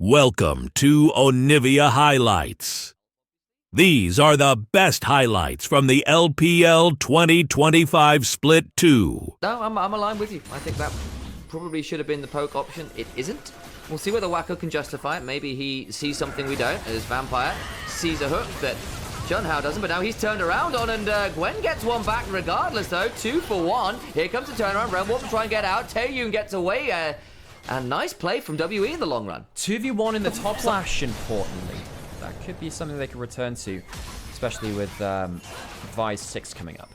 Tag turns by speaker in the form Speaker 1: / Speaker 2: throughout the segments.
Speaker 1: Welcome to Onivia Highlights. These are the best highlights from the LPL 2025 Split 2.
Speaker 2: No, I'm aligned with you. I think that probably should have been the poke option. It isn't. We'll see whether Wacko can justify it. Maybe he sees something we don't, as Vampire sees a hook that Junhao doesn't, but now he's turned around on, and Gwen gets one back regardless, though. 2 for 1. Here comes the turnaround. Realm to try and get out. Taeyun gets away. And nice play from WE in the long run.
Speaker 3: 2v1 in the top flash, importantly. That could be something they could return to, especially with Vi's 6 coming up.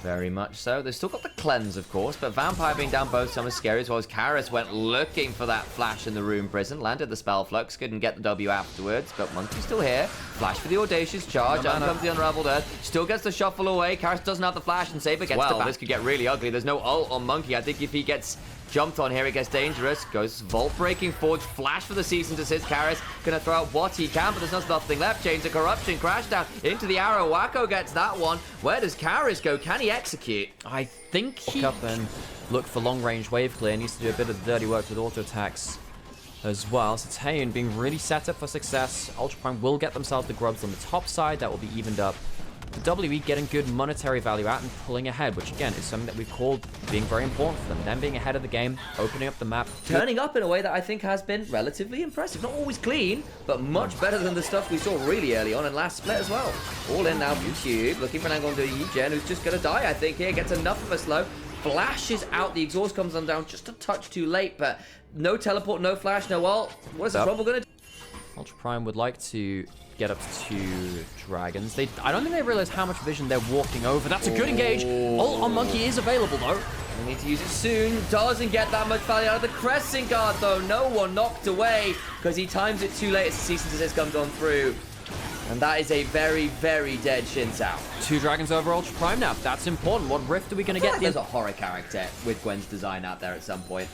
Speaker 2: Very much so. They've still got the cleanse, of course, but Vampire being down both some is scary, as well as Karis went looking for that flash in the Rune Prison, landed the Spell Flux, couldn't get the W afterwards, but Monkey's still here. Flash for the Audacious Charge, and comes the Unraveled Earth. Still gets the shuffle away. Karis doesn't have the flash, and Saber gets the back. This could get really ugly. There's no ult on Monkey. I think if he gets jumped on here, it gets dangerous. Goes Vault breaking forward. Flash for the Cease and Desist. Karis gonna throw out what he can, but there's nothing left. Chains of Corruption. Crash down into the arrow. Wacko gets that one. Where does Karis go? Can he execute?
Speaker 3: I think he up and look for long range wave clear. Needs to do a bit of the dirty work with auto attacks as well. So Taeyun being really set up for success. Ultra Prime will get themselves the grubs on the top side. That will be evened up. The WE getting good monetary value out and pulling ahead, which again is something that we've called being very important for them. Them being ahead of the game, opening up the map.
Speaker 2: Turning up in a way that I think has been relatively impressive. Not always clean, but much better than the stuff we saw really early on in last split as well. All in now from Cube, looking for an angle onto Egen, who's just going to die, I think, here. Gets enough of a slow. Flashes out, the exhaust comes on down just a touch too late, but no teleport, no flash, no ult. What is the trouble going to do?
Speaker 3: Ultra Prime would like to get up to dragons. I don't think they realize how much vision they're walking over. That's a good engage. Ult on Monkey is available, though.
Speaker 2: We need to use it soon. Doesn't get that much value out of the Crescent Guard, though. No one knocked away because he times it too late as the Cease and Desist comes on through. And that is a very, very dead Xin Zhao.
Speaker 3: 2 dragons over Ultra Prime now. That's important. What rift are we going to get?
Speaker 2: There's a horror character with Gwen's design out there at some point.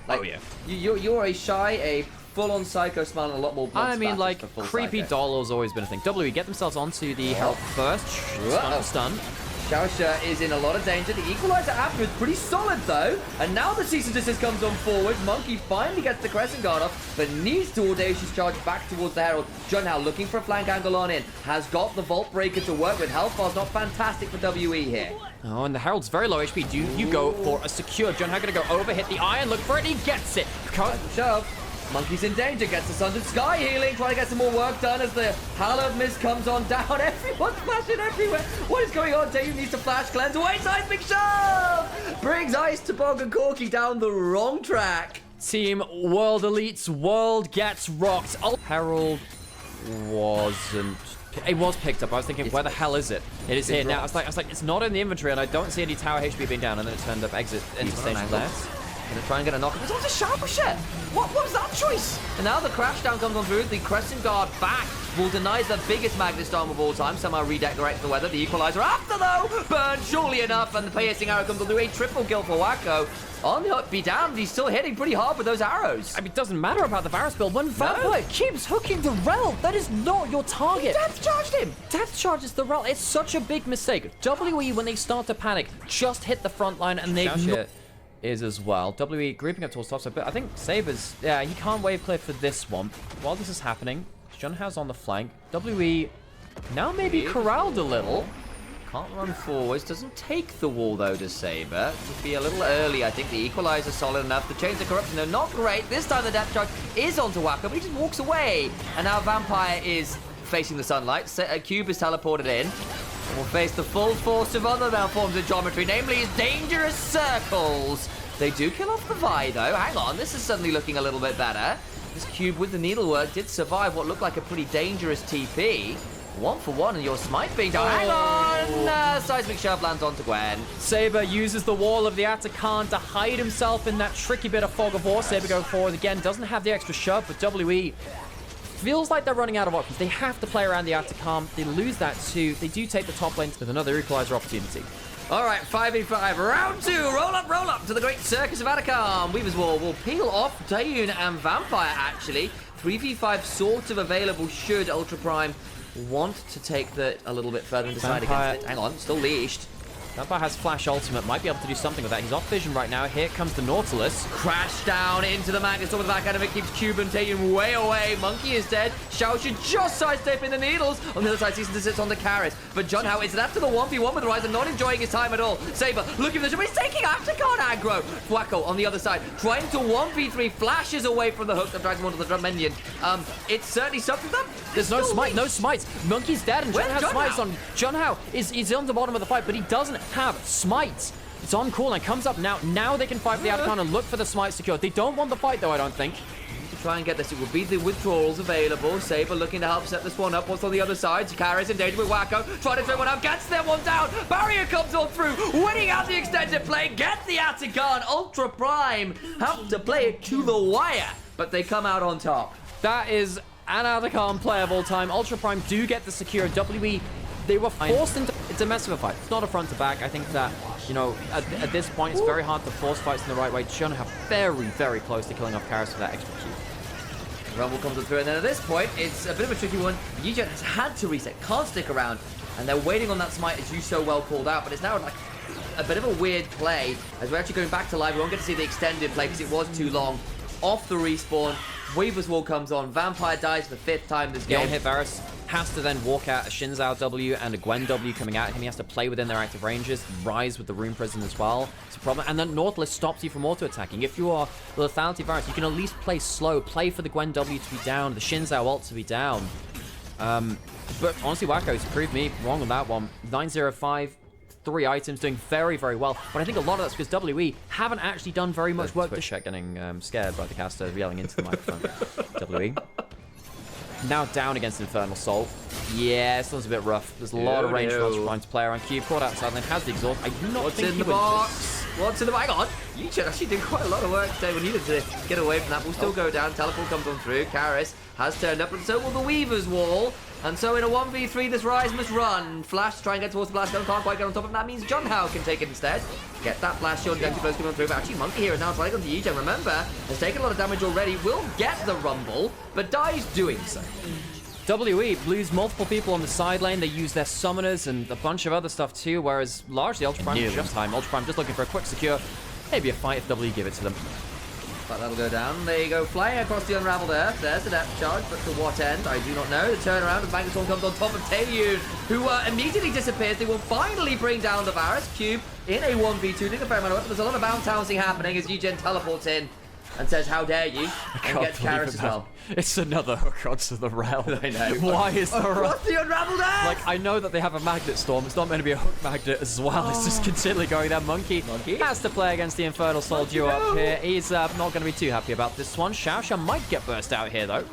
Speaker 2: Like,
Speaker 3: oh, yeah.
Speaker 2: You're a shy, a full-on Psycho Smile, and a lot more blood.
Speaker 3: I mean, like, creepy
Speaker 2: Psycho.
Speaker 3: doll has always been a thing. WE get themselves onto the Herald first. Stun.
Speaker 2: Xiaoxia is in a lot of danger. The Equalizer afterwards pretty solid, though. And now the Cease and Desist comes on forward. Monkey finally gets the Crescent Guard off, but needs to Audacious Charge back towards the Herald. Junhao looking for a flank angle on in. Has got the Vault Breaker to work with. Health bar's not fantastic for WE here.
Speaker 3: Oh, and the Herald's very low HP. Do you go for a secure? Junhao gonna go over, hit the iron, look for it, he gets it.
Speaker 2: Shove. Monkey's in danger, gets the Sundered Sky healing, trying to get some more work done as the Hallowed Mist comes on down. Everyone's flashing everywhere. What is going on? Taeyun needs to flash cleanse away. Seismic Shove! Brings Ice Toboggan Corky down the wrong track.
Speaker 3: Team World Elites, World gets rocked. Herald wasn't... It was picked up. I was thinking, where the hell is it? It is here now. I was like, it's not in the inventory, and I don't see any tower HP being down. And then it turned up exit into station left.
Speaker 2: Gonna try and get a knock. It's on to Xiaoxia. What was that choice? And now the crash down comes on through. The Crescent Guard back will deny the biggest Magnet Storm of all time. Somehow redecorate the weather. The Equalizer after, though. Burned surely enough. And the piercing arrow comes on through. A triple kill for Wacko. On the hook, be damned. He's still hitting pretty hard with those arrows.
Speaker 3: I mean, it doesn't matter about the Varus build. When Vampire keeps hooking the Rel, that is not your target.
Speaker 2: Death charged him.
Speaker 3: Death charges the Rel. It's such a big mistake. WE, when they start to panic, just hit the front line and they is as well. WE grouping up towards top side, but I think Saber's, yeah, he can't wave clear for this one. While this is happening, Junhao's on the flank. WE now maybe corralled a little.
Speaker 2: Can't run forwards. Doesn't take the wall, though, to Saber. Would be a little early. I think the Equalizer solid enough. The Chains of Corruption are not great. This time the Death Charge is onto Wacko, but he just walks away. And now Vampire is facing the sunlight. A Cube is teleported in. And will face the full force of other malforms of geometry, namely his dangerous circles. They do kill off the Vi, though. Hang on, this is suddenly looking a little bit better. This Cube with the needlework did survive what looked like a pretty dangerous TP. 1 for 1, and your smite being down. Hang on! Seismic Shove lands onto Gwen.
Speaker 3: Saber uses the wall of the Atakan to hide himself in that tricky bit of fog of war. Saber going forward again, doesn't have the extra shove, but WE feels like they're running out of options. They have to play around the Atakan. They lose that too. They do take the top lane with another Equalizer opportunity.
Speaker 2: All right, 5v5, round 2. Roll up to the Great Circus of Atacam. Weaver's Wall will peel off Taeyun and Vampire, actually. 3v5 sort of available should Ultra Prime want to take that a little bit further and decide against it. Hang on, still leashed.
Speaker 3: Vampire has Flash Ultimate, might be able to do something with that. He's off vision right now. Here comes the Nautilus.
Speaker 2: Crash down into the Magnus over the back end of it, keeps Cube and taking way away. Monkey is dead. Shao should just sidestep in the needles. On the other side, Season sits on the Karis. But John Howe is after the 1v1 with Ryzen, not enjoying his time at all. Saber looking for the shot, but he's taking Aftercard aggro. Wacko on the other side, trying to 1v3, flashes away from the hook and drags him onto the drum minion. It's certainly something that...
Speaker 3: There's no smite, no smites. Monkey's dead, and John
Speaker 2: Where's
Speaker 3: has
Speaker 2: John
Speaker 3: smites
Speaker 2: Howe?
Speaker 3: on. John Howe is on the bottom of the fight, but he doesn't have smites. It's on call and comes up now. Now they can fight for the outcon and look for the smite secured. They don't want the fight, though, I don't think.
Speaker 2: To try and get this, it will be the withdrawals available. Saber looking to help set this one up. What's on the other side? Karis in danger with Wacko. Trying to throw one out. Gets that one down. Barrier comes on through. Winning out the extended play. Get the Atakan. Ultra Prime have to play it to the wire. But they come out on top.
Speaker 3: That is an Atacon play of all time. Ultra Prime do get the secure. WE, they were forced into... It's a mess of a fight. It's not a front to back. I think that, you know, at this point, it's very hard to force fights in the right way. John have very, very close to killing off Karis for that extra Q.
Speaker 2: Rumble comes through, and then at this point, it's a bit of a tricky one. Yijen has had to reset, can't stick around, and they're waiting on that smite, as you so well called out, but it's now like a bit of a weird play, as we're actually going back to live. We won't get to see the extended play because it was too long. Off the respawn, Weaver's Wall comes on, Vampire dies for the 5th time this game.
Speaker 3: Hit Varus has to then walk out a Xin Zhao W and a Gwen W coming at him. He has to play within their active ranges, rise with the Rune Prison as well. It's a problem. And then Nautilus stops you from auto-attacking. If you are the Lethality Varus, you can at least play slow, play for the Gwen W to be down, the Xin Zhao ult to be down. But honestly, Wacko's proved me wrong on that one. 905, 3 items, doing very, very well. But I think a lot of that's because WE haven't actually done very much work. Twitch chat getting scared by the caster yelling into the microphone. WE. Now down against Infernal Soul. Yeah, this one's a bit rough. There's a lot of range for Ultra Prime to play around. Cube caught outside and has the exhaust. I do not
Speaker 2: What's
Speaker 3: think
Speaker 2: in the box? What's in the box? Hang on. Yijen actually did quite a lot of work today. We needed to get away from that. We'll still go down. Teleport comes on through. Karis has turned up, and so will the Weaver's Wall. And so in a 1v3, this Rise must run. Flash to try and get towards the blast gun. Can't quite get on top of it. That means John Howe can take it instead. Get that blast shot. Empty blows coming on through. But actually, Monkey here is now trying to go to Yijen. Remember, has taken a lot of damage already. Will get the rumble, but dies doing so.
Speaker 3: WE lose multiple people on the side lane. They use their summoners and a bunch of other stuff too, whereas largely Ultra Prime is just time. Ultra Prime just looking for a quick secure. Maybe a fight if WE give it to them.
Speaker 2: But that'll go down. There you go, flying across the unraveled earth. There's the depth charge, but to what end? I do not know. The turnaround of Magnus comes on top of Taeyun, who immediately disappears. They will finally bring down the Varus Cube in a 1v2. Doing a fair amount of work. There's a lot of bounce housing happening as Yijen teleports in and says, how dare you, and gets Karis as well.
Speaker 3: It's another hook onto the realm.
Speaker 2: I know.
Speaker 3: Why is the
Speaker 2: Across the unraveled earth!
Speaker 3: Like, I know that they have a magnet storm. It's not meant to be a hook magnet as well. It's just continually going there. Monkey has to play against the Infernal Soul duo up here. He's not going to be too happy about this one. Xiaosha might get burst out here, though.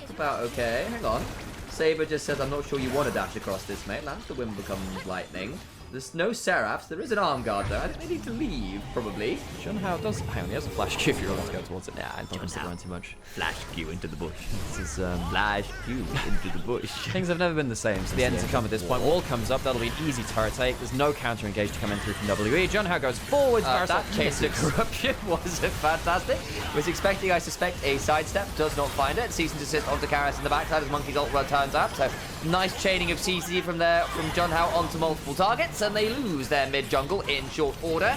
Speaker 2: It's about okay. Hang on. Saber just says, I'm not sure you want to dash across this, mate. Lands the wind becomes lightning. There's no Seraphs. There is an arm guard, though. I think they need to leave, probably.
Speaker 3: John Howe does... Hang on, he has a flash Q if you're allowed to go towards it. Nah, I'm not going to stick around too much.
Speaker 2: Flash Q into the bush.
Speaker 3: This is,
Speaker 2: Flash Q into the bush.
Speaker 3: Things have never been the same, so the end to come at this point. Wall comes up. That'll be an easy turret take. There's no counter engage to come in through from WE. John Howe goes forwards.
Speaker 2: That chase of corruption was fantastic. Was expecting, I suspect, a sidestep. Does not find it. Season desist onto Karis in the backside as Monkey's ult turns up. So nice chaining of CC from there, from John Howe onto multiple targets, and they lose their mid jungle in short order.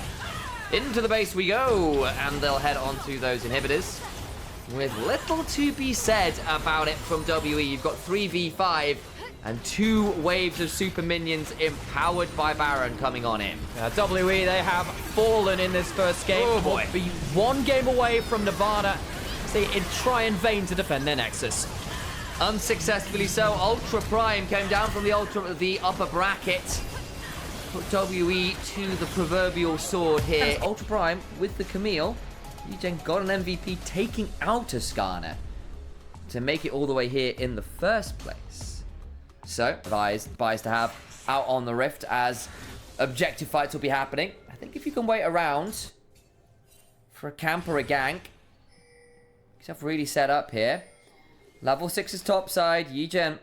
Speaker 2: Into the base we go, and they'll head on to those inhibitors. With little to be said about it from WE. You've got 3v5 and 2 waves of super minions empowered by Baron coming on in.
Speaker 3: WE, they have fallen in this first game.
Speaker 2: Oh boy.
Speaker 3: Will be 1 game away from Nevada. They try in vain to defend their Nexus.
Speaker 2: Unsuccessfully so. Ultra Prime came down from the upper bracket. Put WE to the proverbial sword here. And Ultra Prime with the Camille. Yijen got an MVP taking out Tuscana to make it all the way here in the first place. So, advised to have out on the Rift as objective fights will be happening. I think if you can wait around for a camp or a gank, yourself really set up here. Level 6 is topside. Yijen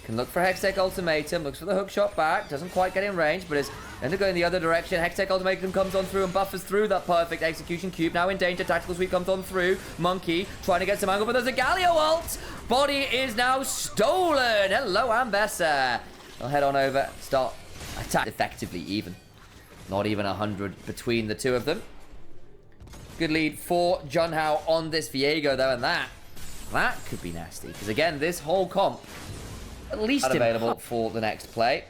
Speaker 2: can look for Hextech Ultimatum, looks for the hook shot back, doesn't quite get in range, but is end up going the other direction. Hextech Ultimatum comes on through and buffers through that perfect execution. Cube now in danger. Tactical Sweep comes on through. Monkey trying to get some angle, but there's a Galio ult. Body is now stolen. Hello, Ambessa. I'll head on over, start attack effectively even. Not even 100 between the two of them. Good lead for Junhao on this Viego, though, and that could be nasty. Because, again, this whole comp, at least available for the next play.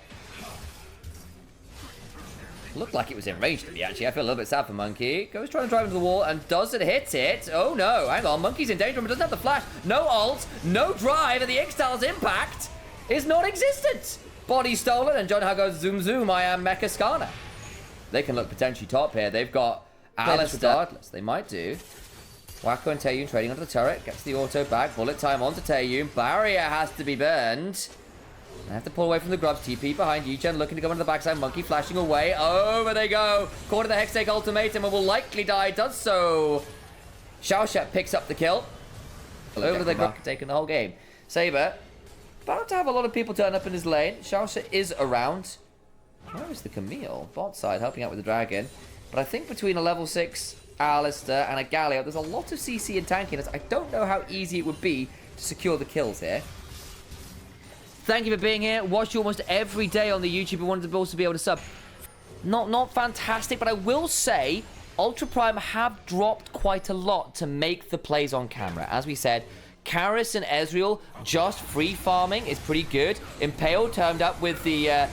Speaker 2: Looked like it was in range to me, actually. I feel a little bit sad for Monkey. Goes trying to drive into the wall and doesn't hit it. Oh, no. Hang on. Monkey's in danger, but doesn't have the flash. No ult, no drive, and the Ixtal's impact is non-existent. Body stolen, and Junhao goes, zoom, zoom. I am Mecha Skana. They can look potentially top here. They've got Alice regardless. They might do. Wacko and Taeyun trading onto the turret. Gets the auto back. Bullet time onto Taeyun. Barrier has to be burned. They have to pull away from the grubs. TP behind Yichen looking to go into the backside. Monkey flashing away. Over they go. Caught in the Hextech ultimatum and will likely die. Does so. Xiaoxia picks up the kill. Over the grub, taking the whole game. Saber about to have a lot of people turn up in his lane. Xiaoxia is around. Where is the Camille? Bot side helping out with the dragon. But I think between a level 6 Alistair and a Galio, there's a lot of CC and tankiness. I don't know how easy it would be to secure the kills here. Thank you for being here. Watch you almost every day on the YouTube. I wanted to also be able to sub. Not fantastic, but I will say Ultra Prime have dropped quite a lot to make the plays on camera. As we said, Karis and Ezreal just free farming is pretty good. Impale turned up with the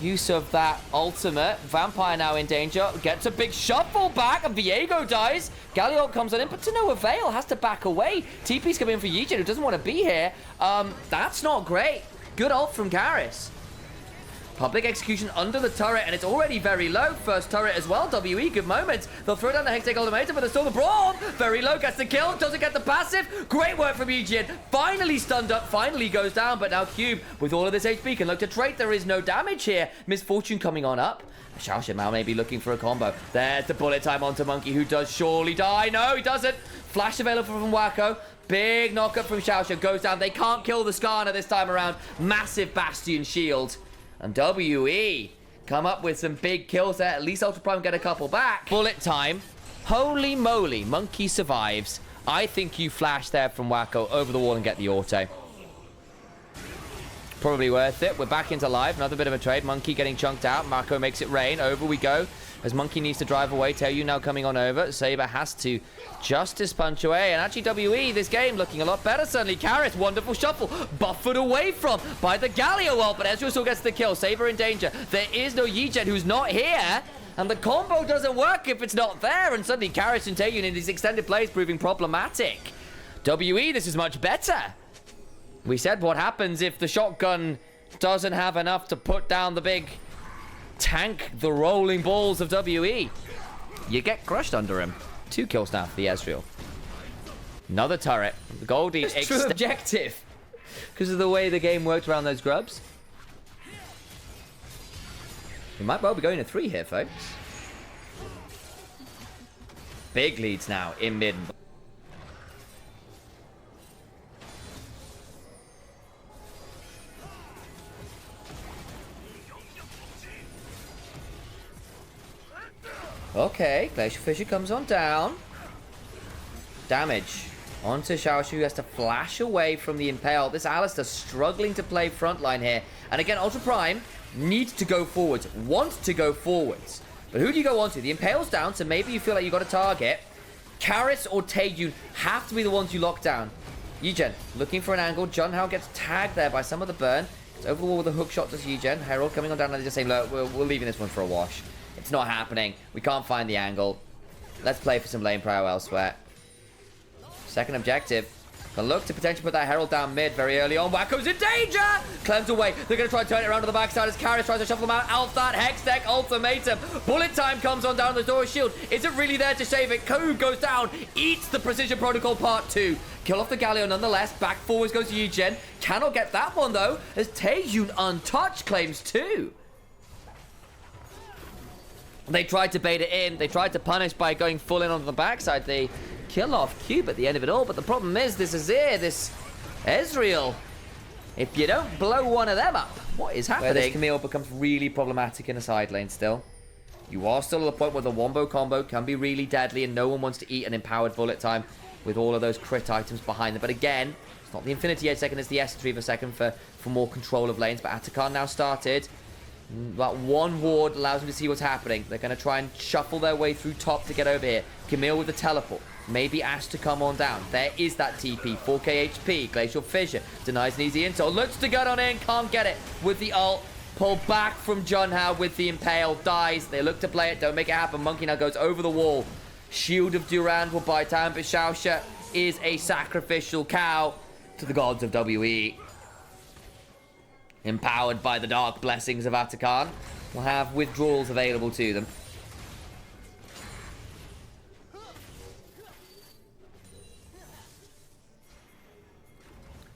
Speaker 2: use of that ultimate. Vampire now in danger. Gets a big shuffle back, and Viego dies. Galio comes on in, but to no avail. Has to back away. TP's coming in for Yijin, who doesn't want to be here. That's not great. Good ult from Karis. Public execution under the turret, and it's already very low. First turret as well. WE, good moment. They'll throw down the Hextech ultimatum, but there's still the brawl. Very low, gets the kill, doesn't get the passive. Great work from Eugene. Finally stunned up, finally goes down, but now Cube, with all of this HP, can look to trade. There is no damage here. Misfortune coming on up. Xiaoxia now may be looking for a combo. There's the bullet time onto Monkey, who does surely die. No, he doesn't. Flash available from Wacko. Big knockup from Xiaoxia, goes down. They can't kill the Skana this time around. Massive Bastion shield. And WE come up with some big kills there. At least Ultra Prime get a couple back. Bullet time. Holy moly. Monkey survives. I think you flash there from Wacko over the wall and get the auto. Probably worth it. We're back into live. Another bit of a trade. Monkey getting chunked out. Marco makes it rain. Over we go. As Monkey needs to drive away. Taeyu now coming on over. Saber has to justice punch away. And actually WE, this game looking a lot better. Certainly Karis, wonderful shuffle. Buffered away from by the Galio ult. But Ezreal still gets the kill. Saber in danger. There is no Yijen, who's not here. And the combo doesn't work if it's not there. And suddenly Karis and Taeyu in these extended plays proving problematic. WE, this is much better. We said what happens if the shotgun doesn't have enough to put down the big tank, the rolling balls of WE. You get crushed under him. 2 kills now for the Ezreal. Another turret. The Goldie. It's true objective. Because of the way the game worked around those grubs. We might well be going to 3 here, folks. Big leads now in mid. Okay, Glacial Fissure comes on down. Damage onto Xiaoxia, who has to flash away from the Impale. This Alistair struggling to play frontline here. And again, Ultra Prime needs to go forwards, want to go forwards. But who do you go on to? The Impale's down, so maybe you feel like you got a target. Karis or Taeyun have to be the ones you lock down. Yijen looking for an angle. Junhao gets tagged there by some of the burn. It's over the wall with a hook shot to Yijen. Herald coming on down and they're just saying, look, we're leaving this one for a wash. It's not happening. We can't find the angle. Let's play for some lane prio elsewhere. Second objective. Can look to potentially put that Herald down mid very early on. Wacko's in danger! Cleanse away. They're going to try and turn it around to the backside as Karis tries to shuffle them out. Out that Hextech ultimatum. Bullet time comes on down the Dora shield. Is it really there to save it? Code goes down. Eats the Precision Protocol Part 2. Kill off the Galio nonetheless. Back forwards goes to Yijen. Cannot get that one though, as Taeyun untouched claims 2. They tried to bait it in. They tried to punish by going full in on the backside. They kill off Cube at the end of it all. But the problem is this Azir, this Ezreal. If you don't blow one of them up, what is happening? Where this Camille becomes really problematic in a side lane still. You are still at the point where the Wombo combo can be really deadly and no one wants to eat an empowered bullet time with all of those crit items behind them. But again, it's not the Infinity Edge second, it's the S3 for second for more control of lanes. But Atakan now started. That one ward allows them to see what's happening. They're going to try and shuffle their way through top to get over here. Camille with the teleport. Maybe Ash to come on down. There is that TP. 4k HP. Glacial Fissure. Denies an easy intel. Looks to get on in. Can't get it with the ult. Pull back from Junhao with the Impale. Dies. They look to play it. Don't make it happen. Monkey now goes over the wall. Shield of Durand will buy time. But Xiaoxia is a sacrificial cow to the gods of WE. Empowered by the dark blessings of Atakan, will have withdrawals available to them.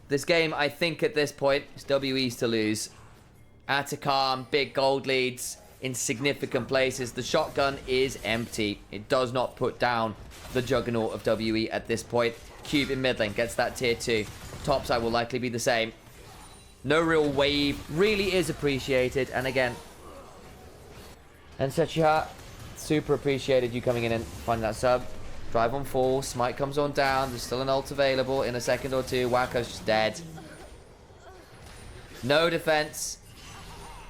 Speaker 2: This game, I think at this point, is WE's to lose. Atakan, big gold leads in significant places. The shotgun is empty. It does not put down the juggernaut of WE at this point. Cube in mid lane gets that tier 2. Top side will likely be the same. No real wave. Really is appreciated. And again, and Sechiha, super appreciated you coming in and finding that sub. Drive on full. Smite comes on down. There's still an ult available in a second or two. Wacko's just dead. No defense.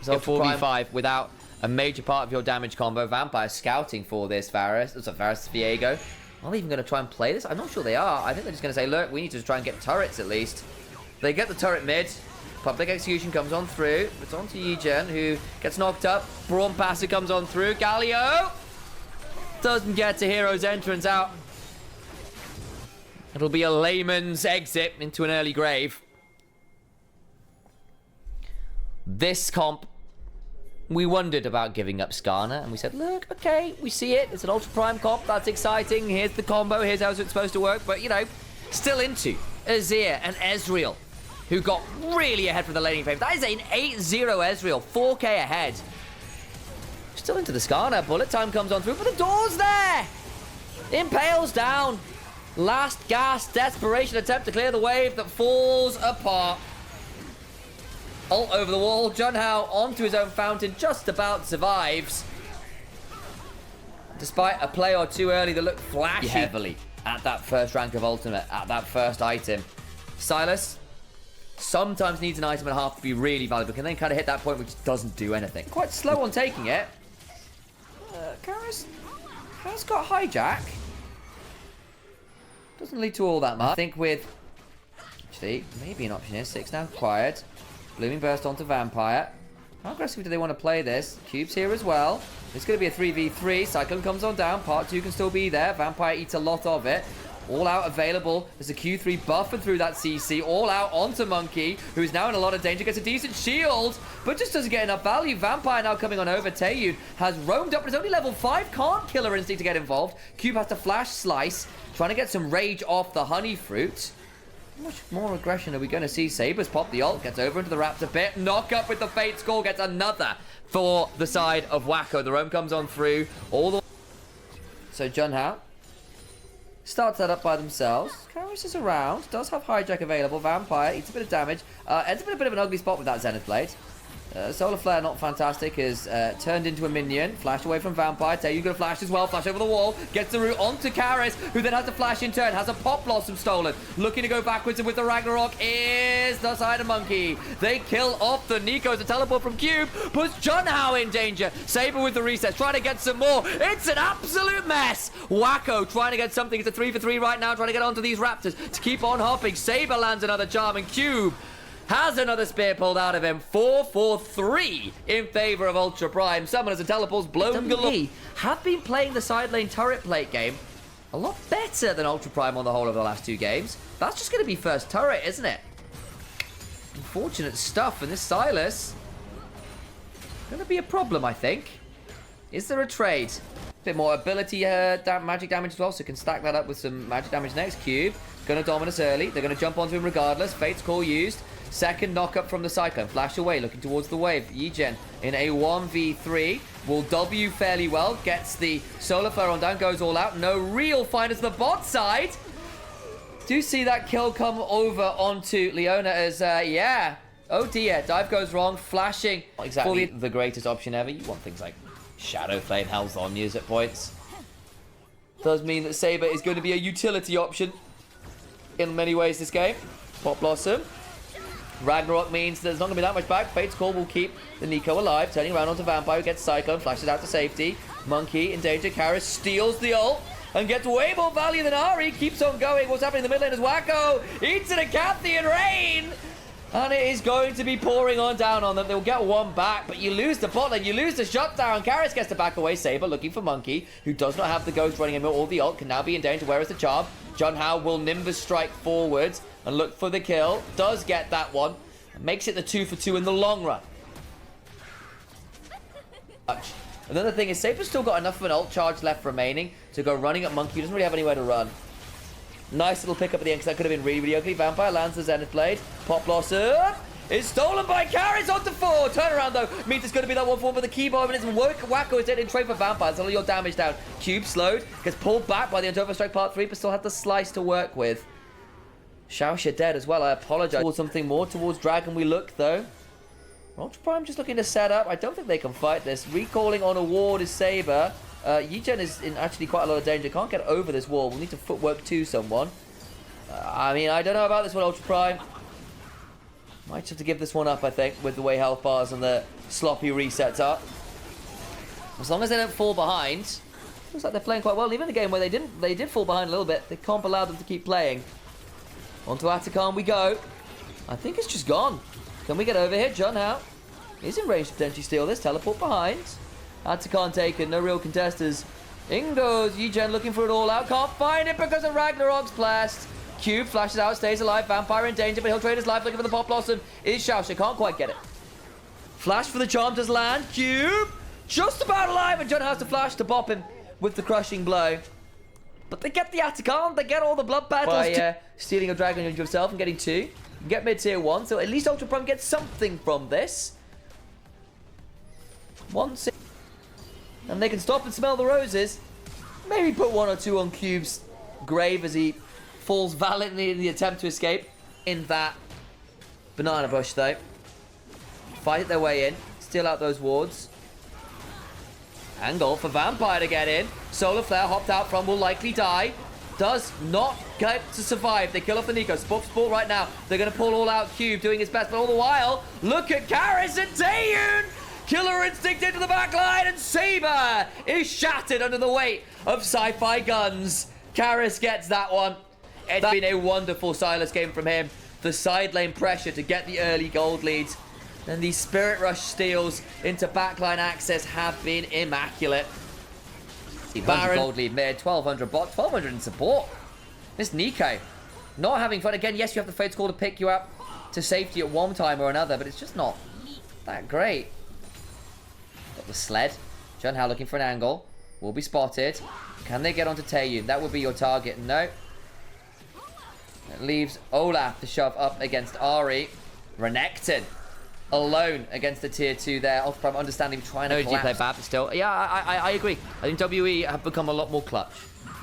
Speaker 2: It's 4v5 without a major part of your damage combo. Vampire scouting for this Varus. It's a Varus Viego. Are they even going to try and play this? I'm not sure they are. I think they're just going to say, look, we need to try and get turrets at least. They get the turret mid. Public Execution comes on through. It's on to Yijen, who gets knocked up. Brawn Passer comes on through. Galio doesn't get to Hero's entrance out. It'll be a layman's exit into an early grave. This comp, we wondered about giving up Skarner, and we said, look, okay, we see it. It's an Ultra Prime comp. That's exciting. Here's the combo. Here's how it's supposed to work. But, you know, still into Azir and Ezreal, who got really ahead from the laning phase. That is an 8-0 Ezreal, 4k ahead. Still into the Skarner. Bullet time comes on through, but the door's there. Impale's down. Last gasp, desperation attempt to clear the wave that falls apart. Ult over the wall. Junhao onto his own fountain, just about survives. Despite a play or two early that looked flashy heavily at that first rank of ultimate, at that first item. Sylas sometimes needs an item and a half to be really valuable, can then kind of hit that point which doesn't do anything. Quite slow on taking it. Karis has got hijack. Doesn't lead to all that much. I think with... Actually, maybe an option here. 6 now acquired. Blooming Burst onto Vampire. How aggressively do they want to play this? Cube's here as well. It's going to be a 3v3. Cyclone comes on down. Part 2 can still be there. Vampire eats a lot of it. All out available. There's a Q3 buffer through that CC. All out onto Monkey, who is now in a lot of danger. Gets a decent shield, but just doesn't get enough value. Vampire now coming on over. Taeyun has roamed up, but it's only level 5. Can't kill her instinct to get involved. Cube has to flash slice. Trying to get some rage off the honey fruit. How much more aggression are we going to see? Sabers pop the ult. Gets over into the Raptor pit. Knock up with the Fate Score. Gets another for the side of Wacko. The roam comes on through. So Junhao starts that up by themselves. Karis is around. Does have hijack available. Vampire eats a bit of damage. Ends up in a bit of an ugly spot with that Zenith Blade. Solar Flare not fantastic. Is turned into a minion. Flash away from Vampire. Taeyun gonna flash as well. Flash over the wall. Gets the root onto Karis, who then has to flash in turn. Has a Pop Blossom stolen. Looking to go backwards, and with the Ragnarok is the side of Monkey. They kill off the Nico. The teleport from Cube puts Junhao in danger. Saber with the reset. Trying to get some more. It's an absolute mess. Wacko trying to get something. It's a 3-for-3 right now. Trying to get onto these Raptors to keep on hopping. Saber lands another charm, and Cube has another spear pulled out of him. 4-for-3 in favor of Ultra Prime. Summoners and teleports blown galore. Have been playing the side lane turret plate game a lot better than Ultra Prime on the whole of the last 2 games. That's just going to be first turret, isn't it? Unfortunate stuff. And this Silas going to be a problem, I think. Is there a trade? A bit more ability magic damage as well, so can stack that up with some magic damage next. Cube going to Dominus early. They're going to jump onto him regardless. Fate's Call used. Second knock-up from the Cyclone. Flash away, looking towards the wave. Yijen in a 1v3 will W fairly well. Gets the Solar Flare on down, goes all out. No real find as the bot side. Do see that kill come over onto Leona as, yeah. Oh dear, dive goes wrong. Flashing. Not exactly the greatest option ever. You want things like Shadow Flame, Hell's on use at points. Does mean that Saber is going to be a utility option in many ways this game. Pop Blossom. Ragnarok means there's not going to be that much back. Fate's Call will keep the Nico alive. Turning around onto Vampire, who gets Cyclone, flashes out to safety. Monkey in danger. Karis steals the ult and gets way more value than Ari. Keeps on going. What's happening in the mid lane is Wacko eats an Acanthian Rain. And it is going to be pouring on down on them. They'll get one back, but you lose the bot lane. You lose the shutdown. Karis gets to back away. Saber looking for Monkey, who does not have the ghost running him or the ult. Can now be in danger. Where is the charm? John Howe will Nimbus strike forwards and look for the kill. Does get that one. Makes it the 2-for-2 in the long run. Another thing is Saber's still got enough of an ult charge left remaining to go running at Monkey. He doesn't really have anywhere to run. Nice little pick up at the end, because that could have been really, really ugly. Vampire lands the Zenith Blade. Pop Blossom is stolen by Karis onto 4. Turnaround, though, means it's going to be that 1-4, but the key bomb and it's Wacko is dead in trade for Vampires. All your damage down. Cube slowed, gets pulled back by the Untover Strike Part 3, but still had the slice to work with. Xiaoxia dead as well. I apologize. Towards something more towards Dragon we look, though. Ultra Prime just looking to set up. I don't think they can fight this. Recalling on a ward is Saber. Yigen is in actually quite a lot of danger. Can't get over this wall. We'll need to footwork to someone. I mean, I don't know about this one, Ultra Prime. Might have to give this one up, I think, with the way health bars and the sloppy resets are. As long as they don't fall behind. Looks like they're playing quite well. Even in the game where they did fall behind a little bit. The comp allowed them to keep playing. Onto Atakan we go. I think it's just gone. Can we get over here? John Howe is in range to potentially steal this. Teleport behind. Atakan taken. No real contesters. In goes Yigen looking for it all out. Can't find it because of Ragnarok's blast. Cube flashes out, stays alive. Vampire in danger, but he'll trade his life looking for the Pop Blossom. Is Xiaoxia. Can't quite get it. Flash for the charm does land. Cube just about alive, and John has to flash to bop him with the crushing blow. But they get the Atakan. They get all the blood battles by stealing a dragon into himself and getting 2. You can get mid-tier 1, so at least Ultra Prime gets something from this. 1-6. And they can stop and smell the roses. Maybe put 1 or 2 on Cube's grave as he falls valiantly in the attempt to escape. In that banana bush, though. Fight their way in. Steal out those wards. Angle for Vampire to get in. Solar Flare hopped out from will likely die. Does not get to survive. They kill off the Nico. Sport right now. They're going to pull all out Cube doing his best. But all the while, look at Karis and Taeyun. Killer Instinct into the back line, and Saber is shattered under the weight of sci-fi guns. Karis gets that one. It's been a wonderful Silas game from him. The side lane pressure to get the early gold leads. And these Spirit Rush steals into backline access have been immaculate. Baron. Gold lead mid, 1200 bot, 1200 in support. This Nico, not having fun. Again, yes, you have the Fate's Call to pick you up to safety at one time or another, but it's just not that great. Got the sled. John Howe looking for an angle. Will be spotted. Can they get onto Taeyun? That would be your target. No. It leaves Olaf to shove up against Ari. Renekton alone against the tier 2 there. Ultra Prime understanding trying to collapse. Play bad, but still. Yeah, I agree. I think WE have become a lot more clutch.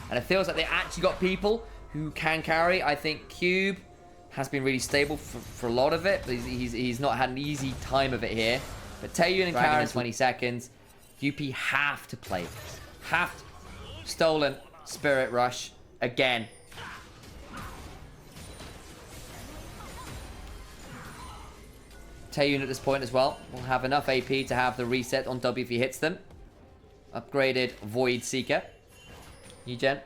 Speaker 2: And it feels like they actually got people who can carry. I think Cube has been really stable for a lot of it. But he's not had an easy time of it here. But Taeyun and Karis in 20 seconds. UP have to play this. Have to. Stolen Spirit Rush again. Taeyun at this point as well will have enough AP to have the reset on W if he hits them. Upgraded Void Seeker. Yigen.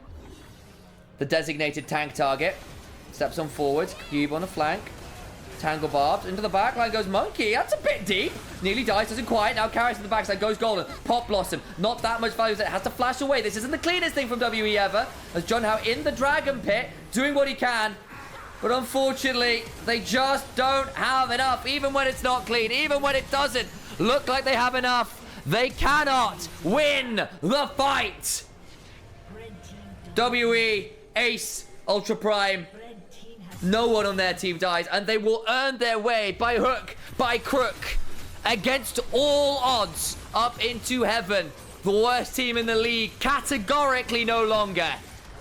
Speaker 2: The designated tank target. Steps on forwards. Cube on the flank. Tangle Barbs. Into the backline goes Monkey. That's a bit deep. Nearly dies. Doesn't quite. Now Karis to the backside. Goes Golden. Pop Blossom. Not that much value. It has to flash away. This isn't the cleanest thing from WE ever. As John Howe in the Dragon Pit. Doing what he can. But unfortunately, they just don't have enough. Even when it's not clean. Even when it doesn't look like they have enough. They cannot win the fight. WE, Ace, Ultra Prime. No one on their team dies, and they will earn their way by hook, by crook, against all odds up into heaven. The worst team in the league, categorically no longer.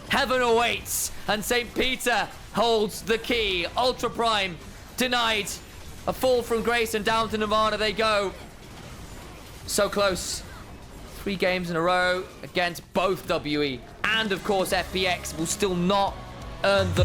Speaker 2: Heaven awaits, and St. Peter holds the key. Ultra Prime denied a fall from grace, and down to Nirvana they go. So close. 3 games in a row against both WE and, of course, FPX will still not earn the...